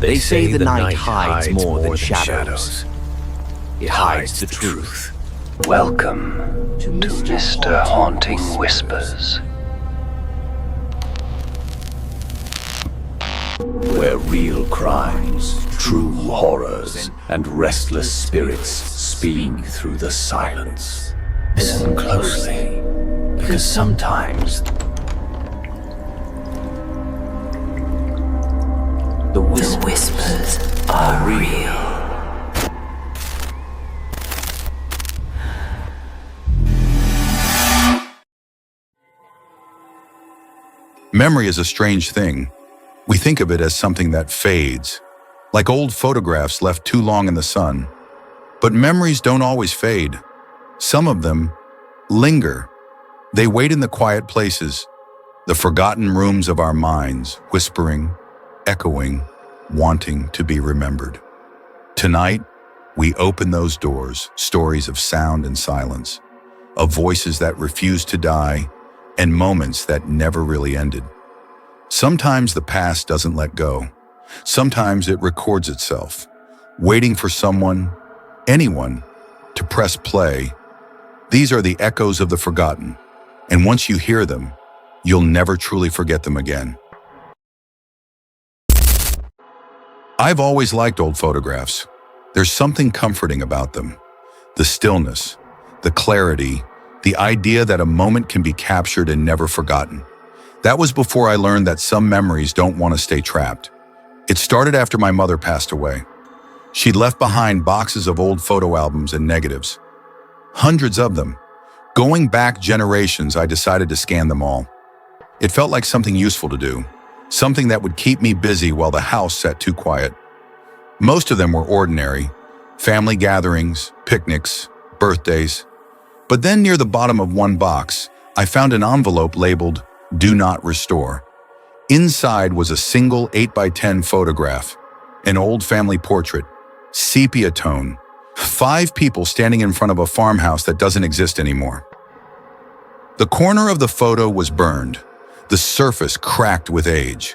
They say the night hides more than shadows. It hides the truth. Welcome to Mr. Haunting Whispers, where real crimes, true horrors, and restless spirits speak through the silence. Listen closely, because sometimes the whispers are real. Memory is a strange thing. We think of it as something that fades, like old photographs left too long in the sun. But memories don't always fade. Some of them linger. They wait in the quiet places, the forgotten rooms of our minds, whispering, echoing, wanting to be remembered. Tonight, we open those doors, stories of sound and silence, of voices that refuse to die, and moments that never really ended. Sometimes the past doesn't let go. Sometimes it records itself, waiting for someone, anyone, to press play. These are the echoes of the forgotten, and once you hear them, you'll never truly forget them again. I've always liked old photographs. There's something comforting about them. The stillness, the clarity, the idea that a moment can be captured and never forgotten. That was before I learned that some memories don't want to stay trapped. It started after my mother passed away. She'd left behind boxes of old photo albums and negatives. Hundreds of them. Going back generations, I decided to scan them all. It felt like something useful to do, something that would keep me busy while the house sat too quiet. Most of them were ordinary, family gatherings, picnics, birthdays. But then near the bottom of one box, I found an envelope labeled "Do Not Restore." Inside was a single 8x10 photograph, an old family portrait, sepia tone, 5 people standing in front of a farmhouse that doesn't exist anymore. The corner of the photo was burned, the surface cracked with age.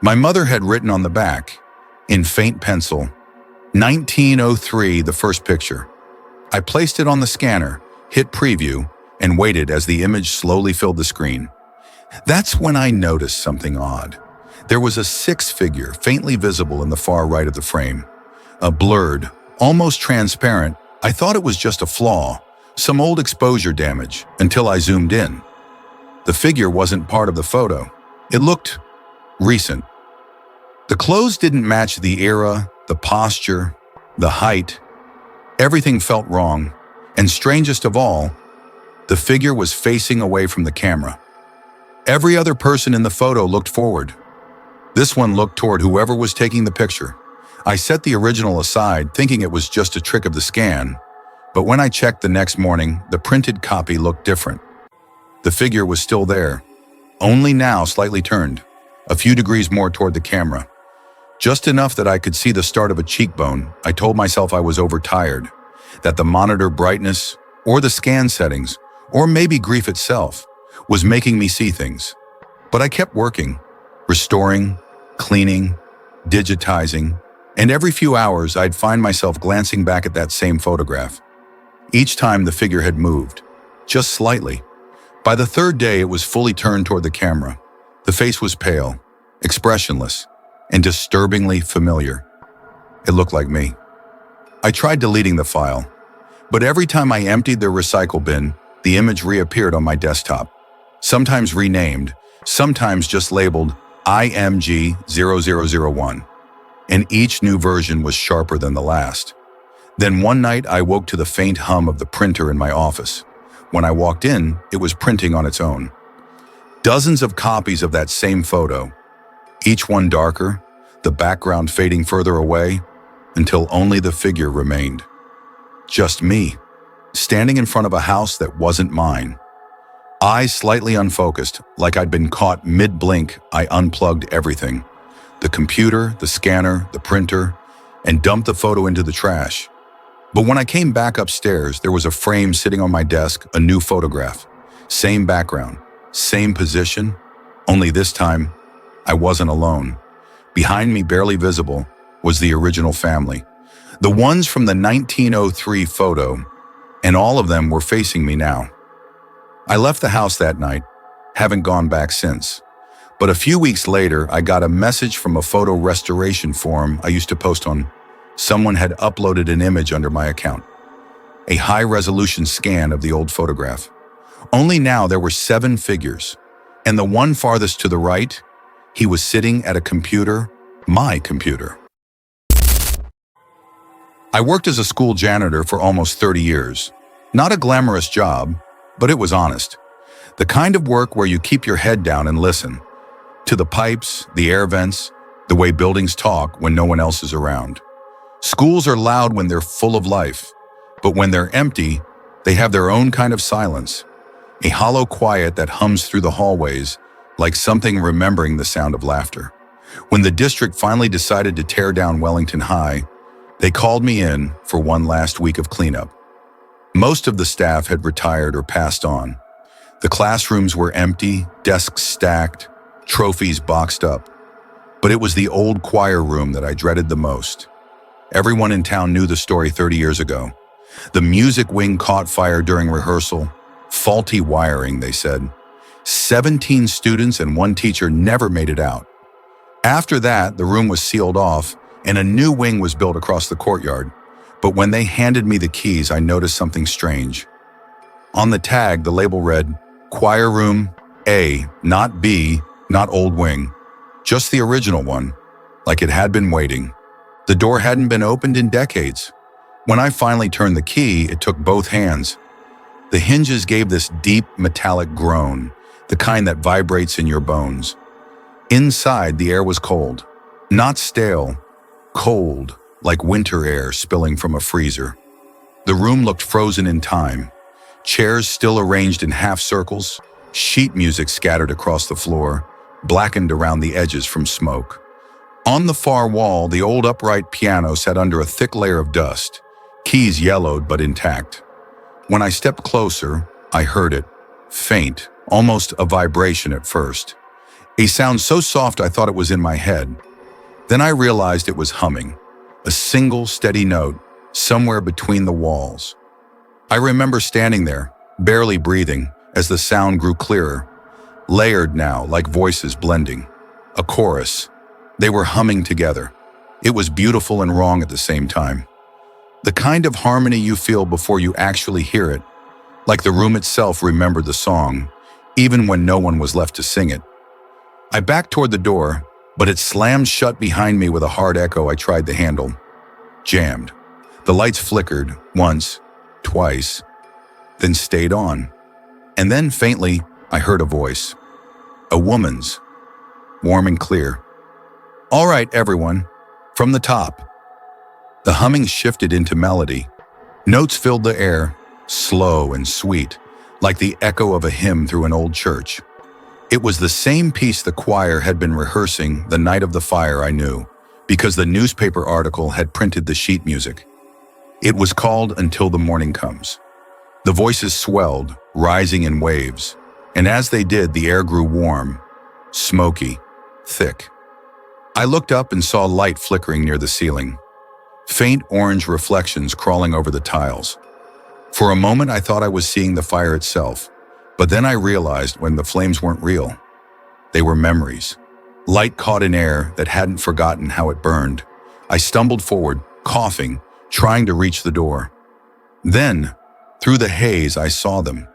My mother had written on the back, in faint pencil, 1903, the first picture. I placed it on the scanner, hit preview, and waited as the image slowly filled the screen. That's when I noticed something odd. There was a 6 figure faintly visible in the far right of the frame. A blurred, almost transparent, I thought it was just a flaw, some old exposure damage, until I zoomed in. The figure wasn't part of the photo. It looked recent. The clothes didn't match the era, the posture, the height. Everything felt wrong. And strangest of all, the figure was facing away from the camera. Every other person in the photo looked forward. This one looked toward whoever was taking the picture. I set the original aside, thinking it was just a trick of the scan. But when I checked the next morning, the printed copy looked different. The figure was still there, only now slightly turned, a few degrees more toward the camera. Just enough that I could see the start of a cheekbone. I told myself I was overtired, that the monitor brightness, or the scan settings, or maybe grief itself, was making me see things. But I kept working, restoring, cleaning, digitizing, and every few hours I'd find myself glancing back at that same photograph. Each time the figure had moved, just slightly. By the 3rd day, it was fully turned toward the camera. The face was pale, expressionless, and disturbingly familiar. It looked like me. I tried deleting the file, but every time I emptied the recycle bin, the image reappeared on my desktop, sometimes renamed, sometimes just labeled IMG0001, and each new version was sharper than the last. Then one night I woke to the faint hum of the printer in my office. When I walked in, it was printing on its own. Dozens of copies of that same photo, each one darker, the background fading further away, until only the figure remained. Just me, standing in front of a house that wasn't mine. Eyes slightly unfocused, like I'd been caught mid-blink. I unplugged everything. The computer, the scanner, the printer, and dumped the photo into the trash. But when I came back upstairs, there was a frame sitting on my desk, a new photograph. Same background, same position, only this time, I wasn't alone. Behind me, barely visible, was the original family. The ones from the 1903 photo, and all of them were facing me now. I left the house that night, haven't gone back since. But a few weeks later, I got a message from a photo restoration forum I used to post on. Someone had uploaded an image under my account. A high-resolution scan of the old photograph. Only now there were 7 figures, and the one farthest to the right, he was sitting at a computer, my computer. I worked as a school janitor for almost 30 years. Not a glamorous job, but it was honest. The kind of work where you keep your head down and listen to the pipes, the air vents, the way buildings talk when no one else is around. Schools are loud when they're full of life, but when they're empty, they have their own kind of silence, a hollow quiet that hums through the hallways like something remembering the sound of laughter. When the district finally decided to tear down Wellington High, they called me in for one last week of cleanup. Most of the staff had retired or passed on. The classrooms were empty, desks stacked, trophies boxed up. But it was the old choir room that I dreaded the most. Everyone in town knew the story 30 years ago. The music wing caught fire during rehearsal. Faulty wiring, they said. 17 students and 1 teacher never made it out. After that, the room was sealed off and a new wing was built across the courtyard. But when they handed me the keys, I noticed something strange. On the tag, the label read, Choir Room A, not B, not Old Wing. Just the original one, like it had been waiting. The door hadn't been opened in decades. When I finally turned the key, it took both hands. The hinges gave this deep, metallic groan, the kind that vibrates in your bones. Inside, the air was cold. Not stale, cold, like winter air spilling from a freezer. The room looked frozen in time. Chairs still arranged in half circles, sheet music scattered across the floor, blackened around the edges from smoke. On the far wall, the old upright piano sat under a thick layer of dust, keys yellowed but intact. When I stepped closer, I heard it, faint, almost a vibration at first. A sound so soft I thought it was in my head. Then I realized it was humming, a single steady note, somewhere between the walls. I remember standing there, barely breathing, as the sound grew clearer, layered now, like voices blending. A chorus. They were humming together. It was beautiful and wrong at the same time. The kind of harmony you feel before you actually hear it, like the room itself remembered the song, even when no one was left to sing it. I backed toward the door, but it slammed shut behind me with a hard echo I tried to handle. Jammed. The lights flickered, once, twice, then stayed on. And then faintly, I heard a voice. A woman's, warm and clear. All right, everyone, from the top. The humming shifted into melody. Notes filled the air, slow and sweet, like the echo of a hymn through an old church. It was the same piece the choir had been rehearsing the night of the fire, I knew, because the newspaper article had printed the sheet music. It was called Until the Morning Comes. The voices swelled, rising in waves, and as they did, the air grew warm, smoky, thick. I looked up and saw light flickering near the ceiling, faint orange reflections crawling over the tiles. For a moment, I thought I was seeing the fire itself, but then I realized when the flames weren't real. They were memories, light caught in air that hadn't forgotten how it burned. I stumbled forward, coughing, trying to reach the door. Then, through the haze, I saw them.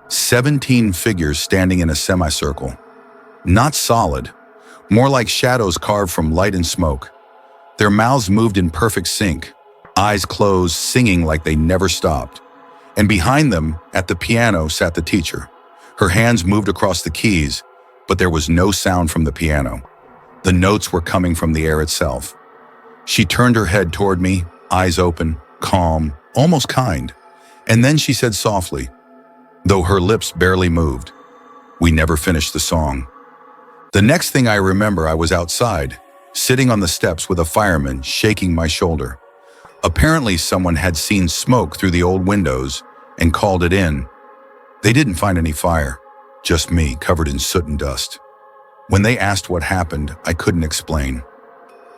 17 figures standing in a semicircle. Not solid, more like shadows carved from light and smoke. Their mouths moved in perfect sync, eyes closed, singing like they never stopped. And behind them, at the piano, sat the teacher. Her hands moved across the keys, but there was no sound from the piano. The notes were coming from the air itself. She turned her head toward me, eyes open, calm, almost kind. And then she said softly, though her lips barely moved, "We never finished the song." The next thing I remember, I was outside, sitting on the steps with a fireman shaking my shoulder. Apparently someone had seen smoke through the old windows and called it in. They didn't find any fire, just me covered in soot and dust. When they asked what happened, I couldn't explain.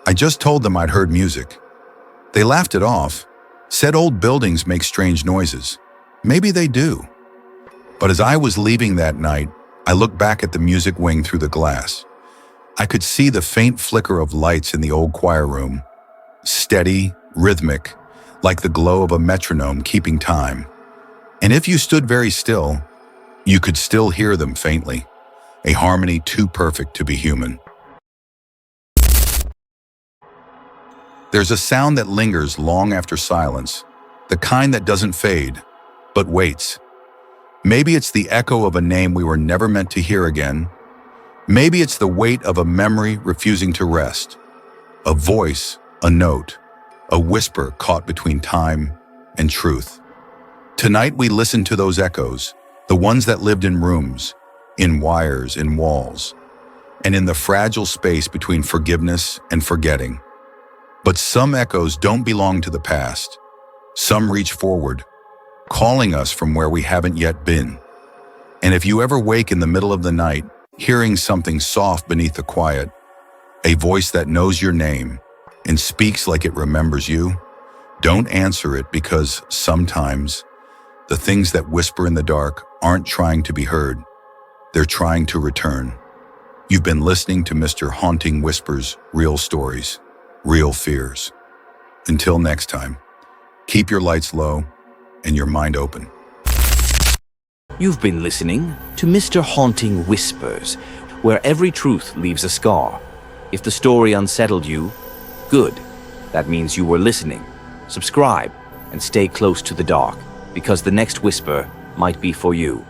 I just told them I'd heard music. They laughed it off, said old buildings make strange noises. Maybe they do. But as I was leaving that night, I looked back at the music wing through the glass. I could see the faint flicker of lights in the old choir room, steady, rhythmic, like the glow of a metronome keeping time. And if you stood very still, you could still hear them faintly, a harmony too perfect to be human. There's a sound that lingers long after silence, the kind that doesn't fade, but waits. Maybe it's the echo of a name we were never meant to hear again. Maybe it's the weight of a memory refusing to rest. A voice, a note, a whisper caught between time and truth. Tonight we listen to those echoes, the ones that lived in rooms, in wires, in walls, and in the fragile space between forgiveness and forgetting. But some echoes don't belong to the past. Some reach forward, calling us from where we haven't yet been. And if you ever wake in the middle of the night, hearing something soft beneath the quiet, a voice that knows your name and speaks like it remembers you, don't answer it, because sometimes the things that whisper in the dark aren't trying to be heard. They're trying to return. You've been listening to Mr. Haunting Whispers, real stories, real fears. Until next time, keep your lights low and your mind open. You've been listening to Mr. Haunting Whispers, where every truth leaves a scar. If the story unsettled you, good. That means you were listening. Subscribe and stay close to the dark, because the next whisper might be for you.